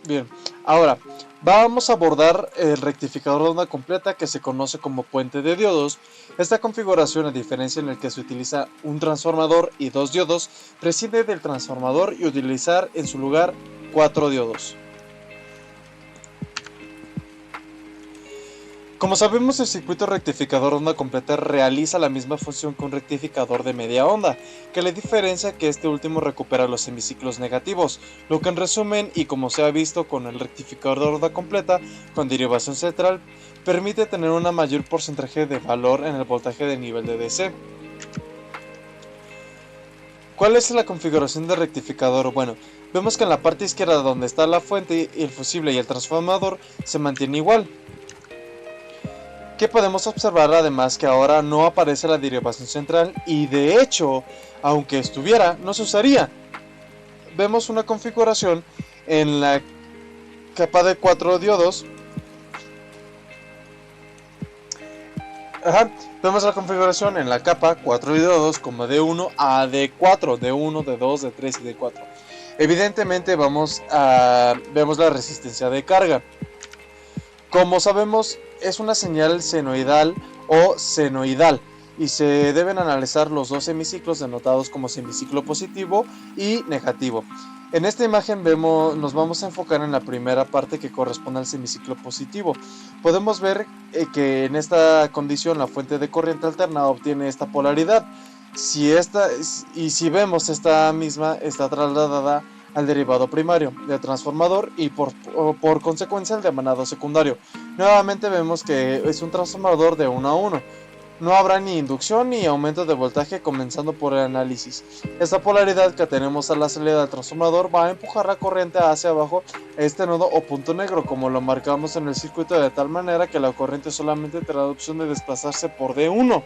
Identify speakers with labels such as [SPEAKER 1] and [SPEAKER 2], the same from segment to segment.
[SPEAKER 1] Bien, ahora vamos a abordar el rectificador de onda completa, que se conoce como puente de diodos. Esta configuración, a diferencia en el que se utiliza un transformador y dos diodos, prescinde del transformador y utilizar en su lugar 4 diodos. Como sabemos, el circuito rectificador de onda completa realiza la misma función que un rectificador de media onda, que la diferencia que este último recupera los semiciclos negativos, lo que en resumen, y como se ha visto con el rectificador de onda completa con derivación central, permite tener un mayor porcentaje de valor en el voltaje de nivel de DC. ¿Cuál es la configuración del rectificador? Bueno, vemos que en la parte izquierda, donde está la fuente, el fusible y el transformador, se mantiene igual. Que podemos observar además que ahora no aparece la derivación central y de hecho, aunque estuviera, no se usaría. Vemos una configuración en la capa de 4 diodos. Vemos la configuración en la capa 4 diodos como D1 a D4, D1, D2, D3 y D4. Evidentemente vemos la resistencia de carga. Como sabemos, es una señal senoidal o senoidal y se deben analizar los dos semiciclos denotados como semiciclo positivo y negativo. En esta imagen nos vamos a enfocar en la primera parte que corresponde al semiciclo positivo. Podemos ver que en esta condición la fuente de corriente alterna obtiene esta polaridad. Si vemos esta misma está trasladada al derivado primario del transformador y por consecuencia al devanado secundario. Nuevamente vemos que es un transformador de 1 a 1. No habrá ni inducción ni aumento de voltaje, comenzando por el análisis. Esta polaridad que tenemos a la salida del transformador va a empujar la corriente hacia abajo a este nodo o punto negro, como lo marcamos en el circuito, de tal manera que la corriente solamente tendrá la opción de desplazarse por D1.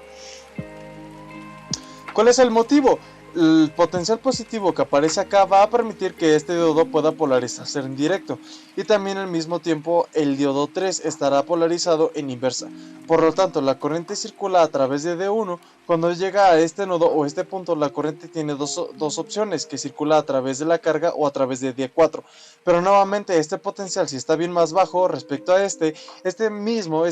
[SPEAKER 1] ¿Cuál es el motivo? El potencial positivo que aparece acá va a permitir que este diodo pueda polarizarse en directo, y también al mismo tiempo el diodo 3 estará polarizado en inversa. Por lo tanto, la corriente circula a través de D1. Cuando llega a este nodo o este punto, la corriente tiene dos opciones, que circula a través de la carga o a través de D4. Pero nuevamente este potencial, si está bien más bajo respecto a este mismo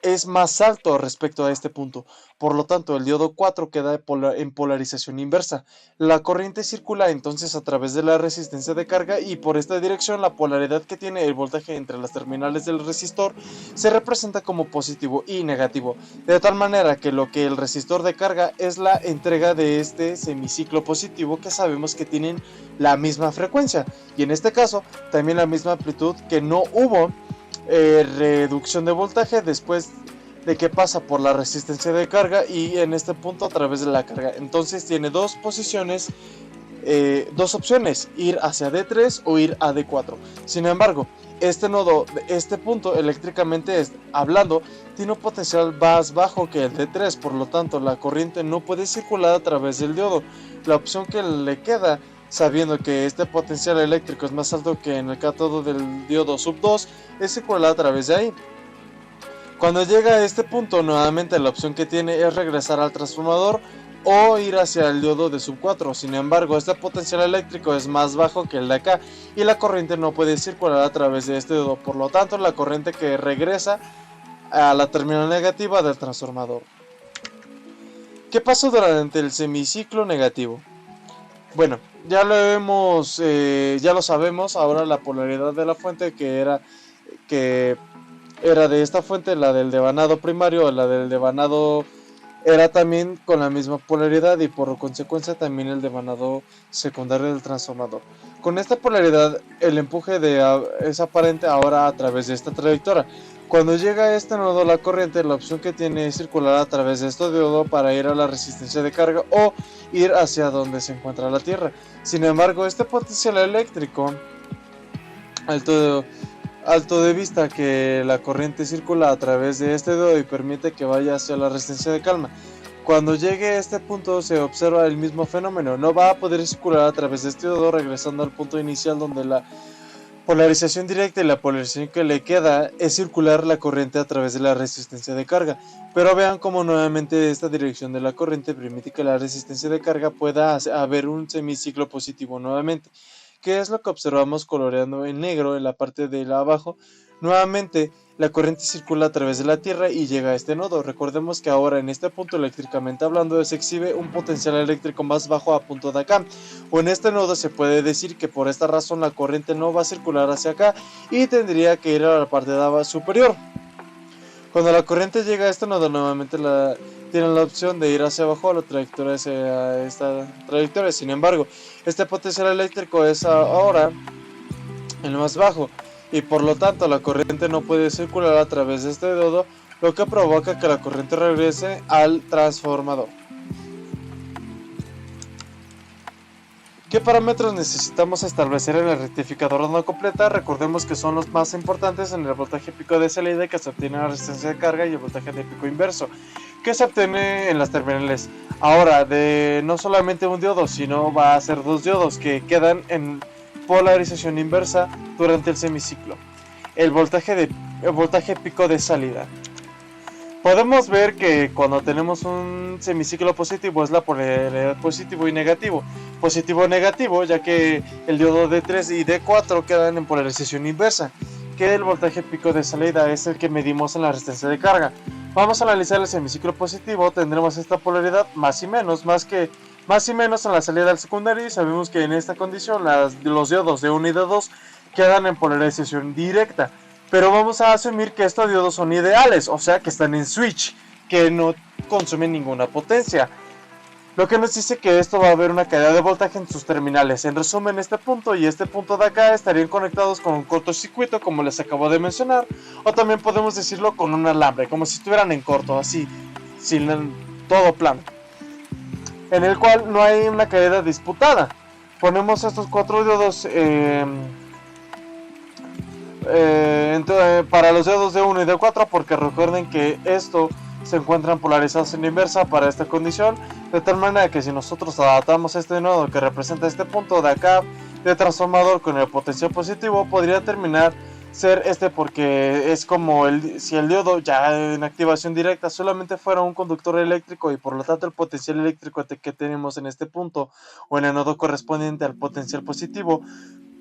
[SPEAKER 1] es más alto respecto a este punto. Por lo tanto, el diodo 4 queda en polarización inversa. La corriente circula entonces a través de la resistencia de carga, y por esta dirección la polaridad que tiene el voltaje entre las terminales del resistor se representa como positivo y negativo, de tal manera que lo que el resistor de carga es la entrega de este semiciclo positivo, que sabemos que tienen la misma frecuencia y en este caso también la misma amplitud, que no hubo reducción de voltaje después de que pasa por la resistencia de carga y en este punto a través de la carga. Entonces tiene dos posiciones, dos opciones: ir hacia D3 o ir a D4. Sin embargo, este nodo, este punto, eléctricamente hablando, tiene un potencial más bajo que el D3, por lo tanto la corriente no puede circular a través del diodo. La opción que le queda, sabiendo que este potencial eléctrico es más alto que en el cátodo del diodo sub 2, es circular a través de ahí. Cuando llega a este punto, nuevamente la opción que tiene es regresar al transformador o ir hacia el diodo de sub 4. Sin embargo, este potencial eléctrico es más bajo que el de acá y la corriente no puede circular a través de este diodo. Por lo tanto, la corriente que regresa a la terminal negativa del transformador. ¿Qué pasó durante el semiciclo negativo? Bueno, ya lo sabemos. Ahora la polaridad de la fuente, que era de esta fuente, la del devanado primario, la del devanado, era también con la misma polaridad, y por consecuencia también el devanado secundario del transformador. Con esta polaridad, el empuje es aparente ahora a través de esta trayectoria. Cuando llega a este nodo la corriente, la opción que tiene es circular a través de este diodo para ir a la resistencia de carga o ir hacia donde se encuentra la Tierra. Sin embargo, este potencial eléctrico, alto de vista que la corriente circula a través de este diodo y permite que vaya hacia la resistencia de calma. Cuando llegue a este punto se observa el mismo fenómeno. No va a poder circular a través de este diodo, regresando al punto inicial donde la polarización directa y la polarización que le queda es circular la corriente a través de la resistencia de carga. Pero vean cómo nuevamente esta dirección de la corriente permite que la resistencia de carga pueda haber un semiciclo positivo nuevamente. que es lo que observamos coloreando en negro en la parte de abajo. Nuevamente, la corriente circula a través de la Tierra y llega a este nodo. Recordemos que ahora en este punto, eléctricamente hablando, se exhibe un potencial eléctrico más bajo a punto de acá. O en este nodo se puede decir que por esta razón la corriente no va a circular hacia acá y tendría que ir a la parte de abajo superior. Cuando la corriente llega a este nodo, nuevamente tienen la opción de ir hacia abajo a la trayectoria hacia esta trayectoria. Sin embargo, este potencial eléctrico es ahora el más bajo y por lo tanto la corriente no puede circular a través de este nodo, lo que provoca que la corriente regrese al transformador. ¿Qué parámetros necesitamos establecer en el rectificador de onda completa? Recordemos que son los más importantes en el voltaje pico de salida, que se obtiene en la resistencia de carga, y el voltaje de pico inverso, que se obtiene en las terminales. Ahora, de no solamente un diodo, sino va a ser dos diodos que quedan en polarización inversa durante el semiciclo. El voltaje pico de salida. Podemos ver que cuando tenemos un semiciclo positivo es la polaridad positivo y negativo. Positivo o negativo, ya que el diodo D3 y D4 quedan en polarización inversa, que el voltaje pico de salida es el que medimos en la resistencia de carga. Vamos a analizar el semiciclo positivo, tendremos esta polaridad más y menos en la salida del secundario, y sabemos que en esta condición los diodos de 1 y de 2 quedan en polarización directa. Pero vamos a asumir que estos diodos son ideales, o sea que están en switch, que no consumen ninguna potencia. Lo que nos dice que esto va a haber una caída de voltaje en sus terminales. En resumen, este punto y este punto de acá estarían conectados con un cortocircuito, como les acabo de mencionar. O también podemos decirlo con un alambre, como si estuvieran en corto, así, sin todo plano. En el cual no hay una caída disputada. Ponemos estos cuatro diodos para los diodos de 1 y de 4, porque recuerden que esto se encuentran polarizados en inversa para esta condición, de tal manera que si nosotros adaptamos este nodo que representa este punto de acá de transformador con el potencial positivo, podría terminar ser porque es como si el diodo ya en activación directa solamente fuera un conductor eléctrico, y por lo tanto el potencial eléctrico que tenemos en este punto o en el nodo correspondiente al potencial positivo,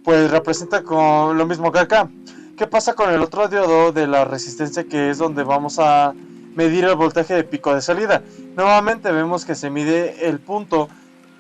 [SPEAKER 1] pues representa con lo mismo que acá. ¿Qué pasa con el otro diodo de la resistencia, que es donde vamos a medir el voltaje de pico de salida? Nuevamente vemos que se mide el punto,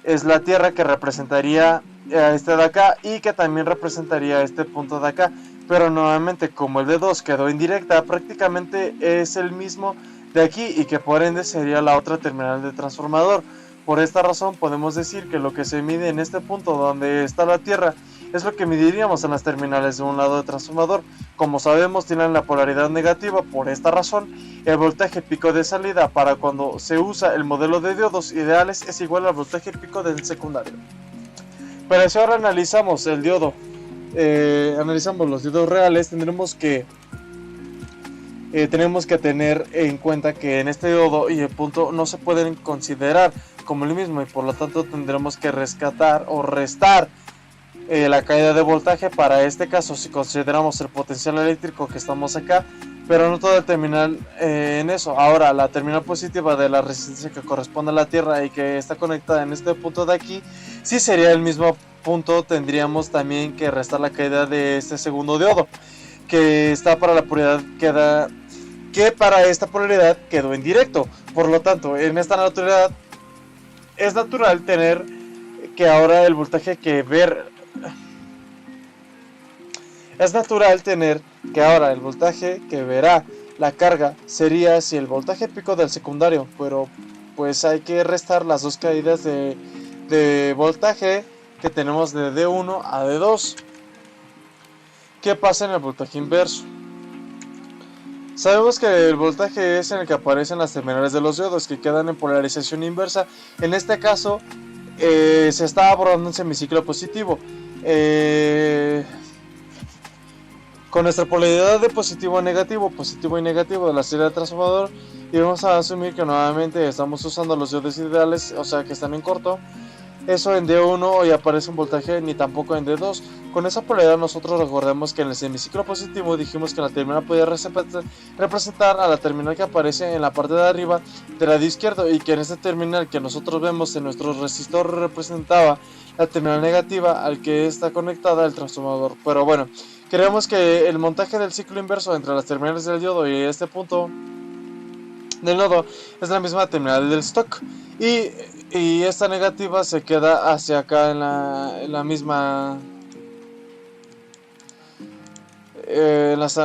[SPEAKER 1] es la Tierra, que representaría este de acá y que también representaría este punto de acá, pero nuevamente como el de 2 quedó indirecta, prácticamente es el mismo de aquí, y que por ende sería la otra terminal de transformador. Por esta razón podemos decir que lo que se mide en este punto donde está la Tierra es lo que mediríamos en las terminales de un lado de transformador. Como sabemos, tienen la polaridad negativa. Por esta razón, el voltaje pico de salida para cuando se usa el modelo de diodos ideales es igual al voltaje pico del secundario. Pero si ahora analizamos el diodo, analizamos los diodos reales, tenemos que tener en cuenta que en este diodo y el punto no se pueden considerar como el mismo, y por lo tanto tendremos que rescatar o restar la caída de voltaje para este caso, si consideramos el potencial eléctrico que estamos acá, pero no todo el terminal en eso. Ahora, la terminal positiva de la resistencia que corresponde a la Tierra y que está conectada en este punto de aquí, si sería el mismo punto, tendríamos también que restar la caída de este segundo diodo, que está para la polaridad, que para esta polaridad quedó en directo. Por lo tanto, en esta naturalidad es natural tener que ahora el voltaje que verá la carga sería si el voltaje pico del secundario, pero pues hay que restar las dos caídas de voltaje que tenemos de D1 a D2. ¿Qué pasa en el voltaje inverso? Sabemos que el voltaje es en el que aparecen las terminales de los diodos, que quedan en polarización inversa. En este caso se está abordando un semiciclo positivo, con nuestra polaridad de positivo y negativo de la serie de transformador, y vamos a asumir que nuevamente estamos usando los diodos ideales, o sea que están en corto. eso en D1 y aparece un voltaje, ni tampoco en D2. Con esa polaridad nosotros recordemos que en el semiciclo positivo dijimos que la terminal podía representar a la terminal que aparece en la parte de arriba del lado izquierdo, y que en este terminal que nosotros vemos en nuestro resistor representaba la terminal negativa al que está conectada el transformador. Pero bueno, creemos que el montaje del ciclo inverso entre las terminales del diodo y este punto del nodo es la misma terminal del stock, y esta negativa se queda hacia acá en la misma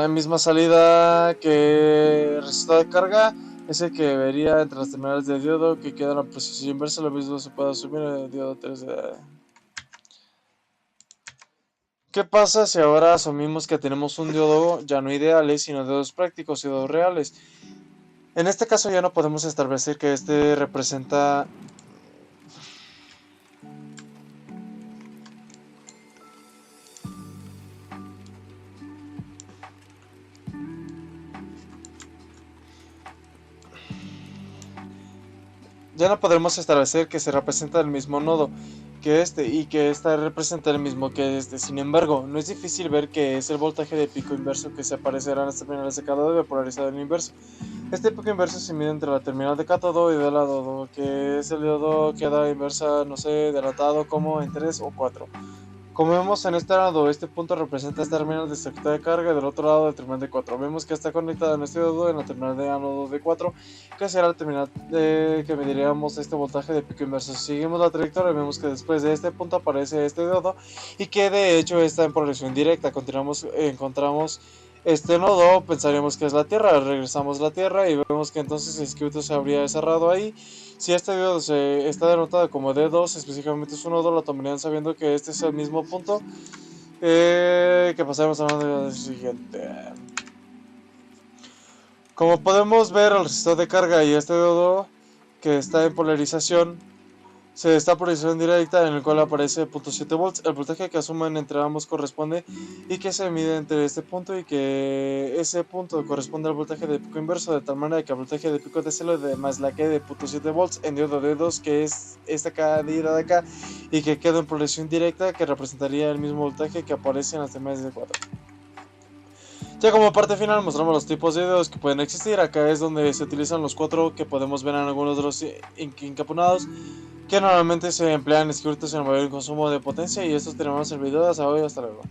[SPEAKER 1] misma salida que el resistor de carga. Ese que vería entre las terminales de diodo que queda en la posición inversa. Lo mismo se puede asumir en el diodo 3 de... ¿Qué pasa si ahora asumimos que tenemos un diodo ya no ideales, sino diodos prácticos y diodos reales? En este caso ya no podemos establecer que este representa... Ya no podremos establecer que se representa el mismo nodo que este y que esta representa el mismo que este. Sin embargo, no es difícil ver que es el voltaje de pico inverso que se aparecerá en las terminales de cátodo polarizado en inverso. Este pico inverso se mide entre la terminal de cátodo y del anodo, que es el diodo que da inversa, no sé, delatado como en 3 o 4. Como vemos en este lado, este punto representa esta terminal de circuito de carga, y del otro lado, el terminal de 4. Vemos que está conectado en este diodo en la terminal de ánodo de 4, que será la terminal que mediríamos este voltaje de pico inverso. Si seguimos la trayectoria, vemos que después de este punto aparece este diodo, y que de hecho está en progresión directa. Continuamos, encontramos este nodo, pensaríamos que es la Tierra, regresamos a la Tierra y vemos que entonces el circuito se habría cerrado ahí. Si este diodo está denotado como D2, específicamente es un nodo, lo tomarían sabiendo que este es el mismo punto. Que pasaremos hablando del siguiente. Como podemos ver, el resistor de carga y este diodo que está en polarización se está polarización directa, en el cual aparece 0.7 volts. El voltaje que asumen entre ambos corresponde y que se mide entre este punto, y que ese punto corresponde al voltaje de pico inverso, de tal manera que el voltaje de pico de celo de más la que de 0.7 volts en diodo D2, que es esta cadena de acá, y que queda en polarización directa, que representaría el mismo voltaje que aparece en las terminales de 4. Ya como parte final mostramos los tipos de diodos que pueden existir. Acá es donde se utilizan los 4 que podemos ver en algunos de los encapunados, que normalmente se emplean en circuitos en mayor consumo de potencia. Y estos terminamos el video. Hasta hoy, hasta luego.